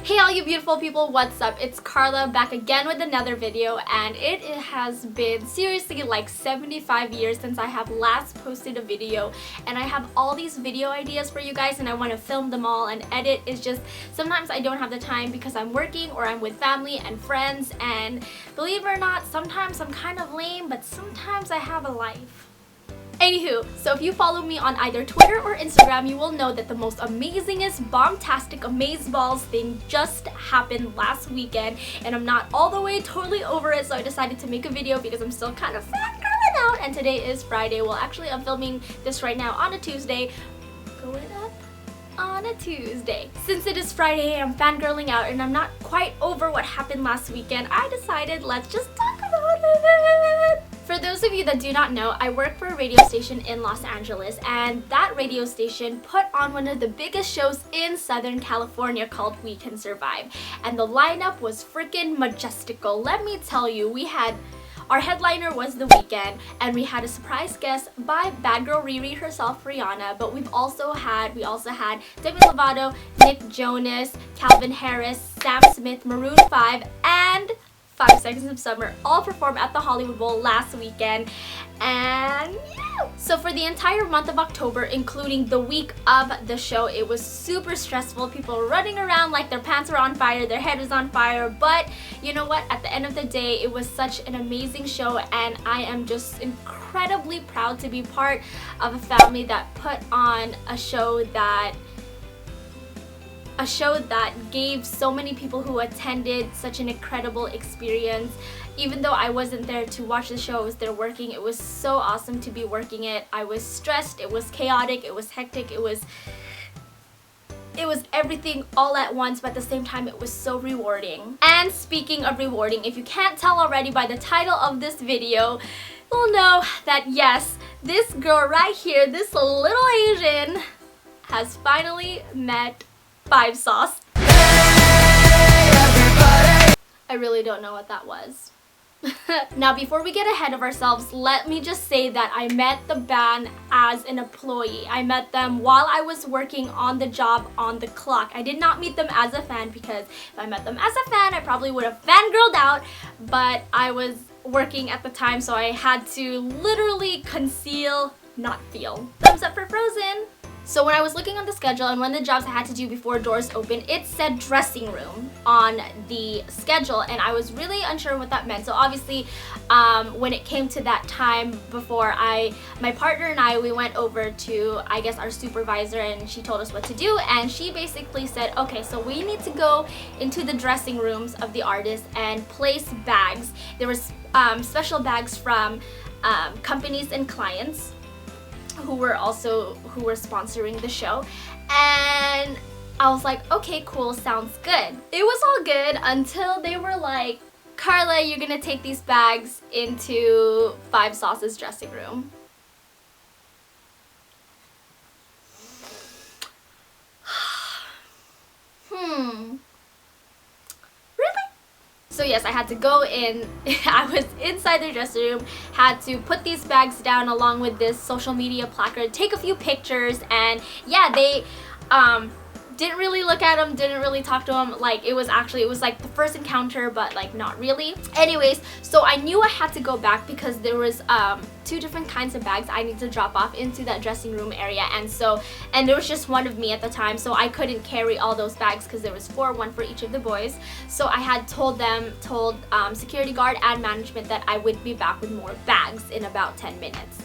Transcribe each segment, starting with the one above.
Hey all you beautiful people, what's up? It's Carla back again with another video, and it has been seriously like 75 years since I have last posted a video, and I have all these video ideas for you guys and I want to film them all and edit. It's just sometimes I don't have the time because I'm working or I'm with family and friends, and believe it or not, sometimes I'm kind of lame, but sometimes I have a life. Anywho, so if you follow me on either Twitter or Instagram, you will know that the most amazingest, bombastic, amazeballs thing just happened last weekend, and I'm not all the way totally over it, so I decided to make a video because I'm still kind of fangirling out, and today is Friday. Well, actually, I'm filming this right now on a Tuesday. Going up on a Tuesday. Since it is Friday, I'm fangirling out, and I'm not quite over what happened last weekend. I decided let's just talk about it. For those of you that do not know, I work for a radio station in Los Angeles, and that radio station put on one of the biggest shows in Southern California called We Can Survive. And the lineup was freaking majestical. Let me tell you, our headliner was The Weeknd, and we had a surprise guest by bad girl Riri herself, Rihanna, but we also had Demi Lovato, Nick Jonas, Calvin Harris, Sam Smith, Maroon 5, and 5 Seconds of Summer all performed at the Hollywood Bowl last weekend. And yeah! So for the entire month of October, including the week of the show, it was super stressful. People were running around like their pants were on fire, their head was on fire, but you know what? At the end of the day, it was such an amazing show, and I am just incredibly proud to be part of a family that put on a show that gave so many people who attended such an incredible experience. Even though I wasn't there to watch the show, I was there working. It was so awesome to be working it. I was stressed, it was chaotic, it was hectic, it was everything all at once, but at the same time it was so rewarding. And speaking of rewarding, if you can't tell already by the title of this video, you'll know that yes, this girl right here, this little Asian, has finally met 5 Sauce. I really don't know what that was. Now, before we get ahead of ourselves, let me just say that I met the band as an employee. I met them while I was working on the job on the clock. I did not meet them as a fan, because if I met them as a fan, I probably would have fangirled out, but I was working at the time, so I had to literally conceal, not feel. Thumbs up for Frozen! So when I was looking on the schedule and one of the jobs I had to do before doors opened, it said dressing room on the schedule, and I was really unsure what that meant. So obviously, when it came to that time before, my partner and I, we went over to, I guess, our supervisor, and she told us what to do, and she basically said, okay, so we need to go into the dressing rooms of the artists and place bags. There was special bags from companies and clients who were sponsoring the show, and I was like, okay, cool, sounds good. It was all good until they were like, Carla, you're gonna take these bags into 5 Sauce's dressing room. So yes, I had to go in. I was inside the dressing room, had to put these bags down along with this social media placard, take a few pictures, and yeah, they didn't really look at them, didn't really talk to them. Like, it was like the first encounter, but like not really. Anyways, so I knew I had to go back because there was 2 different kinds of bags I need to drop off into that dressing room area, and there was just one of me at the time, so I couldn't carry all those bags because there was 4, one for each of the boys. So I had told security guard and management that I would be back with more bags in about 10 minutes.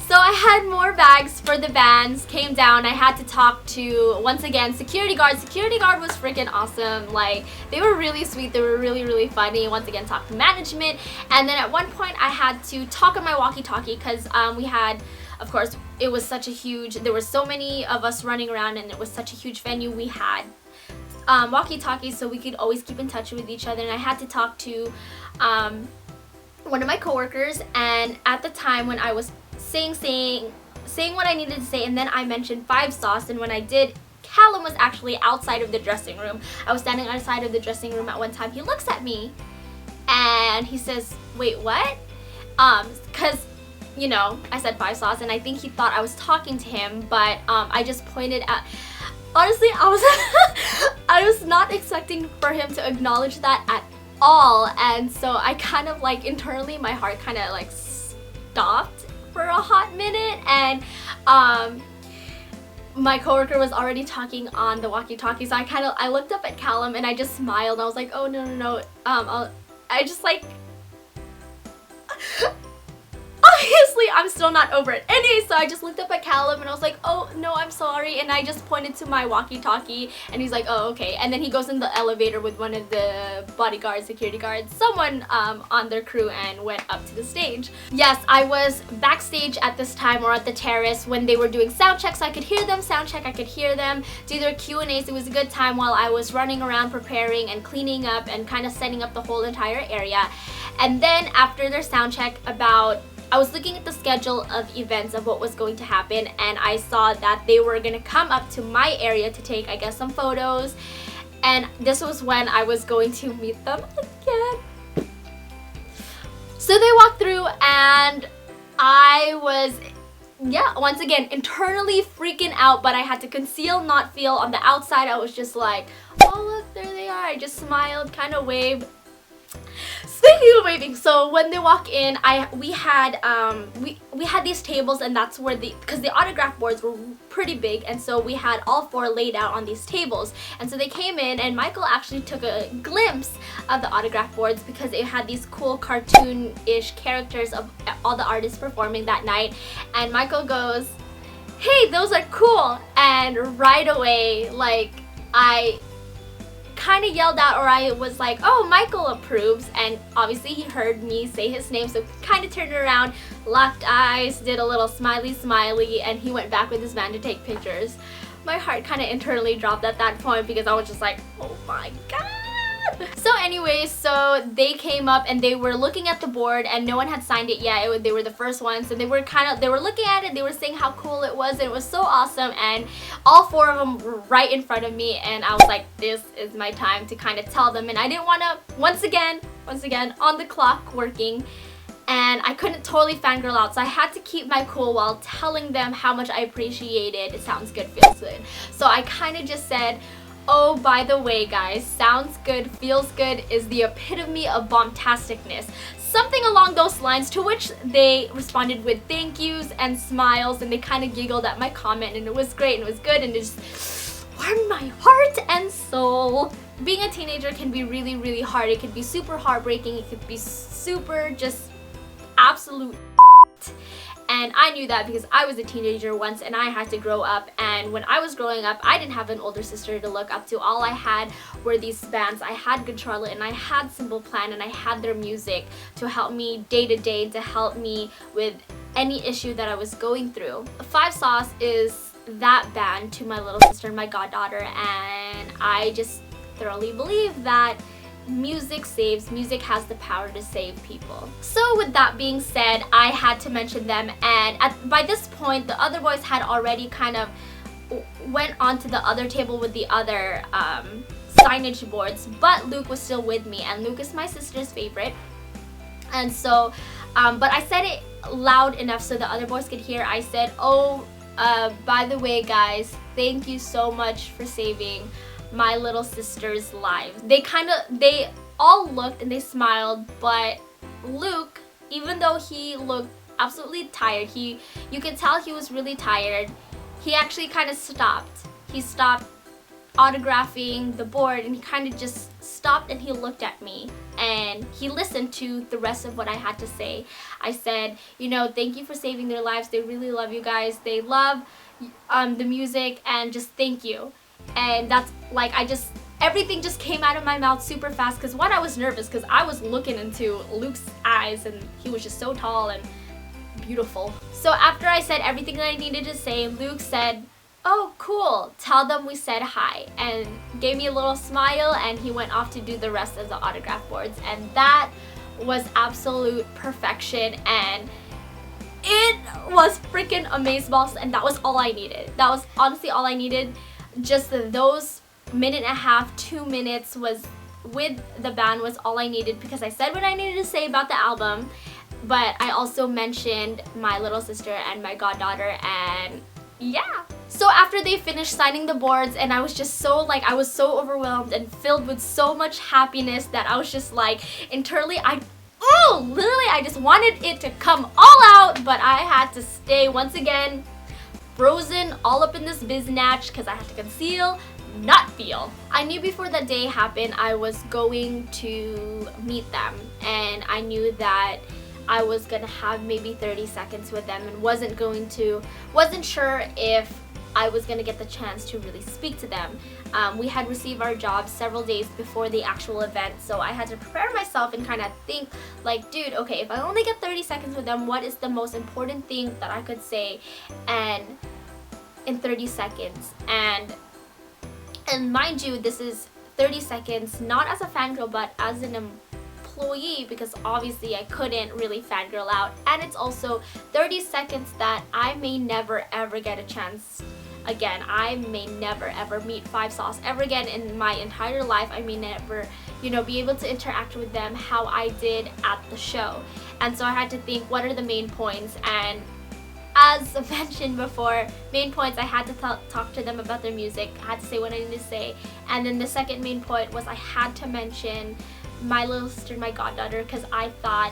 So I had more bags for the bands, came down, I had to talk to, once again, security guard. Security guard was freaking awesome. Like, they were really sweet, they were really, really funny. Once again, talked to management, and then at one point I had to talk on my walkie-talkie because we had, of course, it was such a huge, there were so many of us running around, and it was such a huge venue. We had walkie-talkies so we could always keep in touch with each other, and I had to talk to one of my coworkers, and at the time when I was saying what I needed to say, and then I mentioned 5 Sauce, and when I did, Callum was actually outside of the dressing room. I was standing outside of the dressing room at one time. He looks at me and he says, wait, what? Because, you know, I said 5 Sauce, and I think he thought I was talking to him, but I just pointed at, Honestly, I was I was not expecting for him to acknowledge that at all, and so I kind of like internally my heart kind of like stopped for a hot minute, and my coworker was already talking on the walkie-talkie, so I looked up at Callum and I just smiled. I was like, oh no, I just like obviously I'm still not over it. Anyway, so I just looked up at Callum and I was like, oh no, I'm sorry, and I just pointed to my walkie-talkie and he's like, oh okay, and then he goes in the elevator with one of the bodyguards, security guards, someone on their crew, and went up to the stage. Yes, I was backstage at this time, or at the terrace, when they were doing sound checks. I could hear them sound check, I could hear them do their Q&As. It was a good time while I was running around preparing and cleaning up and kind of setting up the whole entire area. And then after their sound check, I was looking at the schedule of events of what was going to happen, and I saw that they were gonna come up to my area to take, I guess, some photos, and this was when I was going to meet them again. So they walked through and I was, yeah, once again, internally freaking out, but I had to conceal, not feel. On the outside, I was just like, oh look, there they are. I just smiled, kind of waved. Speaking of waving, so when they walk in, we had these tables, and that's where because the autograph boards were pretty big, and so we had all four laid out on these tables. And so they came in, and Michael actually took a glimpse of the autograph boards because it had these cool cartoon-ish characters of all the artists performing that night. And Michael goes, hey, those are cool. And right away, like, I kind of yelled out, or I was like, oh, Michael approves, and obviously he heard me say his name, so kind of turned around, locked eyes, did a little smiley, and he went back with his van to take pictures. My heart kind of internally dropped at that point because I was just like, oh my god. So anyways, so they came up and they were looking at the board, and no one had signed it yet. They were the first ones, and they were looking at it, they were saying how cool it was, and it was so awesome, and all four of them were right in front of me, and I was like, this is my time to kind of tell them. And I didn't want to, once again, on the clock working, and I couldn't totally fangirl out, so I had to keep my cool while telling them how much I appreciated It Sounds Good, Feels Good. So I kind of just said, oh, by the way, guys, sounds good, feels good is the epitome of bombasticness. Something along those lines, to which they responded with thank yous and smiles, and they kind of giggled at my comment, and it was great, and it was good, and it just warmed my heart and soul. Being a teenager can be really, really hard. It could be super heartbreaking. It could be super just absolute. And I knew that because I was a teenager once and I had to grow up, and when I was growing up I didn't have an older sister to look up to. All I had were these bands. I had Good Charlotte and I had Simple Plan, and I had their music to help me day to day, to help me with any issue that I was going through. Five Sauce is that band to my little sister and my goddaughter, and I just thoroughly believe that music saves. Music has the power to save people. So with that being said, I had to mention them, and by this point the other boys had already kind of went onto the other table with the other signage boards, but Luke was still with me, and Luke is my sister's favorite. And so but I said it loud enough so the other boys could hear. I said, oh, by the way, guys, thank you so much for saving my little sister's lives. They all looked and they smiled, but Luke, even though he looked absolutely tired, you could tell he was really tired, he actually kind of stopped. He stopped autographing the board, and he kind of just stopped and he looked at me and he listened to the rest of what I had to say. I said, you know, thank you for saving their lives. They really love you guys. They love the music, and just thank you. And that's like, everything just came out of my mouth super fast, because one, I was nervous because I was looking into Luke's eyes and he was just so tall and beautiful. So after I said everything that I needed to say, Luke said, oh cool, tell them we said hi, and gave me a little smile, and he went off to do the rest of the autograph boards. And that was absolute perfection, and it was freaking amazeballs, and that was all I needed. That was honestly all I needed. Just those minute and a half, 2 minutes was with the band was all I needed, because I said what I needed to say about the album, but I also mentioned my little sister and my goddaughter, and yeah. So after they finished signing the boards, and I was just so like, I was so overwhelmed and filled with so much happiness that I was just like, internally, literally I just wanted it to come all out, but I had to stay once again frozen all up in this biznatch because I had to conceal, not feel. I knew before that day happened I was going to meet them, and I knew that I was gonna have maybe 30 seconds with them and wasn't sure if I was gonna get the chance to really speak to them. We had received our jobs several days before the actual event, so I had to prepare myself and kind of think like, dude, okay, if I only get 30 seconds with them, what is the most important thing that I could say and in 30 seconds? And mind you, this is 30 seconds not as a fangirl but as an employee, because obviously I couldn't really fangirl out, and it's also 30 seconds that I may never ever get a chance again. I may never ever meet Five Sauce ever again in my entire life. I may never, be able to interact with them how I did at the show. And so I had to think, what are the main points? And as mentioned before, main points, I had to talk to them about their music. I had to say what I needed to say. And then the second main point was I had to mention my little sister and my goddaughter, because I thought,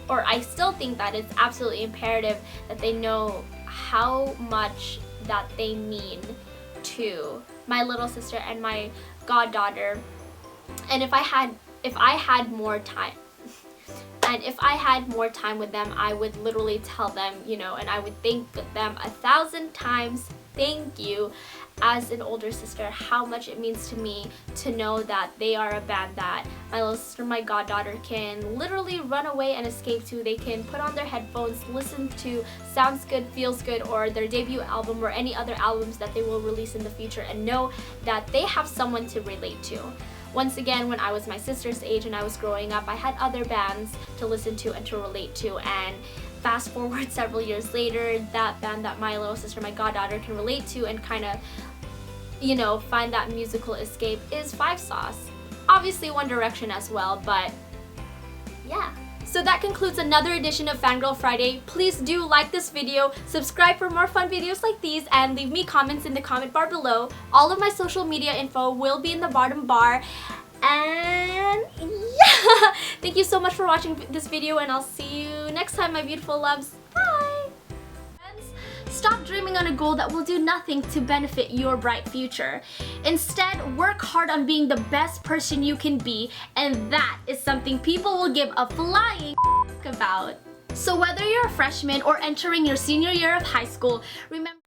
or I still think that it's absolutely imperative that they know how much that they mean to my little sister and my goddaughter. And if I had more time, and if I had more time with them, I would literally tell them, and I would thank them 1,000 times, thank you, as an older sister, how much it means to me to know that they are a band that my little sister, my goddaughter, can literally run away and escape to. They can put on their headphones, listen to Sounds Good, Feels Good, or their debut album, or any other albums that they will release in the future, and know that they have someone to relate to. Once again, when I was my sister's age and I was growing up, I had other bands to listen to and to relate to, and fast forward several years later, that band that my little sister, my goddaughter, can relate to and kind of, find that musical escape is Five Sauce. Obviously One Direction as well, but yeah. So that concludes another edition of Fangirl Friday. Please do like this video, subscribe for more fun videos like these, and leave me comments in the comment bar below. All of my social media info will be in the bottom bar. And yeah, thank you so much for watching this video, and I'll see you next time, my beautiful loves. Bye! Friends, stop dreaming on a goal that will do nothing to benefit your bright future. Instead, work hard on being the best person you can be, and that is something people will give a flying about. So whether you're a freshman or entering your senior year of high school, remember